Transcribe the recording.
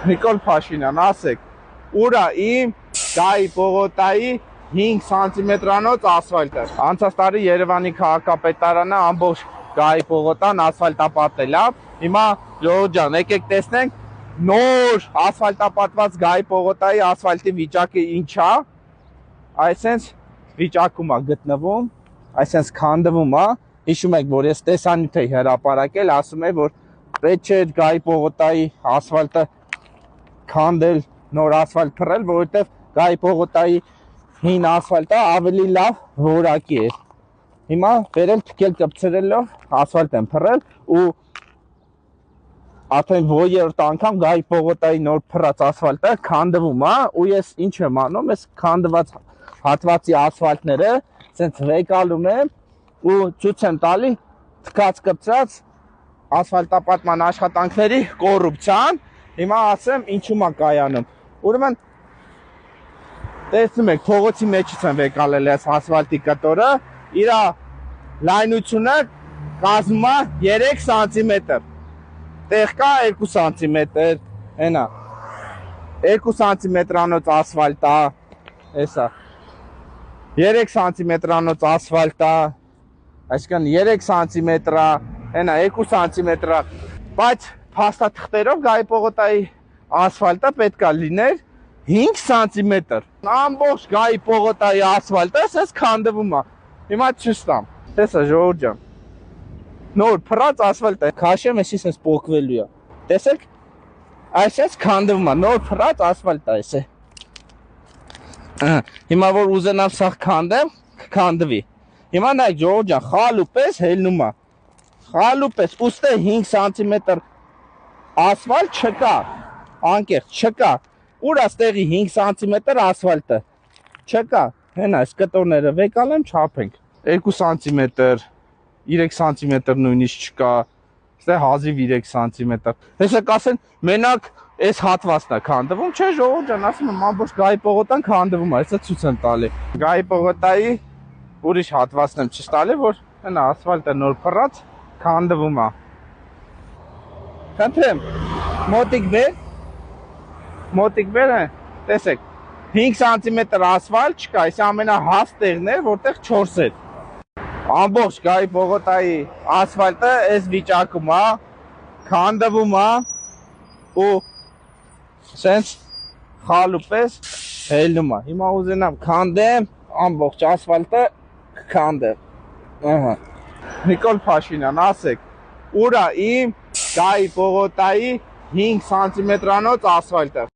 Նիկոլ Փաշինյան, ասեք, ուրա իմ Գայի պողոտայի 5 սանտիմետրանոց ասֆալտը։ Անցած տարի Երևանի քաղաքապետարանը ամբողջ Գայի պողոտան ասֆալտապատել է։ Հիմա ժողովուրդ ջան, եկեք տեսնենք նոր ասֆալտապատված Գայի պողոտայի ասֆալտի վիճակը ինչ է։ Այսենց վիճակում է գտնվում, այսենց քանդվում է։ Հիշում եք, որ ես տեսանյութ էի հրապարակել, ասում էի, որ պետք չէ Գայի պողոտայի ասֆալտը քանդել, նոր ասֆալտ փռել, որովհետև Գայի պողոտայի հին ասֆալտը ավելի լավ որակի է։ Հիմա վերել թքել կպցրելով ասֆալտ են փռել ու արդեն որերորդ անգամ Գայի պողոտայի նոր փռած ասֆալտը քանդվում է ու ես ինչ եմ անում, ես քանդված հատվածի ասֆալտները ցենց վեկալում եմ ու ցույց եմ տալի թքած կպցրած ասֆալտապատման աշխատանքների կոռուպցիան։ Հիմա ասեմ ինչու՞մ է կայանում։ Ուրեմն տեսնում եք, փողոցի մեջից են վեկալել այս ասֆալտի կտորը, իր լայնությունը կազմում է 3 սանտիմետր։ Տեղ կա 2 սանտիմետր, հենա 2 սանտիմետրանոց ասֆալտ է, հեսա 3 սանտիմետրանոց ասֆալտ է, այսինքն 3 սանտիմետր է, հենա 2 սանտիմետր է, բայց փաստաթղթերով Գայի պողոտայի ասֆալտը պետք է լիներ 5 սանտիմետր։ Ամբողջ Գայի պողոտայի ասֆալտը ասես քանդվում է։ Հիմա չստամ։ Տեսա ժողովուրդ ջան։ Նոր փռած ասֆալտ է, քաշեմ, էսի sense պոկվելու է։ Տեսեք, այսպես քանդվում է, նոր փռած ասֆալտ է, էսե։ Հիմա որ ուզենամ սա քանդեմ, քանդվի։ Հիմա նայեք ժողովուրդ ջան, խալուպես հելնում է։ Խալուպես, ուստե 5 սանտիմետր ասֆալտ չկա, անկեղծ չկա։ Ուր աստեղի 5 սանտիմետր ասֆալտը չկա, հենա այս կտորները վեկալեմ չափենք 2 սանտիմետր, 3 սանտիմետր նույնիսկ չկա, ստեղ հազիվ 3 սանտիմետր։ Հեսա կասեն մենակ այս հատվածն է քանդվում, չէ ժողովուրդ ջան, ասում եմ ամբողջ Գայի պողոտան քանդվում է, հեսա ցույց եմ տալի։ Գայի պողոտայի ուրիշ հատվածն եմ ցույց տալի, որ հենա ասֆալտը նոր փռած քանդվում է։ Խնդրեմ, մոտիկ բեր է, տեսեք, 5 սանտիմետր ասֆալտ չկա, այս ամենահաս տեղն է, որտեղ 4 է։ Ամբողջ Գայի պողոտայի ասֆալտը այս վիճակում է, քանդվում է ու սենց խալուպես հելնում է։ Հիմա ուզենամ քանդեմ, ամբողջ ասֆալտը քանդեմ։ Նիկոլ Փաշինյան, ասեք, ուրա իմ Գայի պողոտայի 5 սանտիմետրանոց ասֆալտը։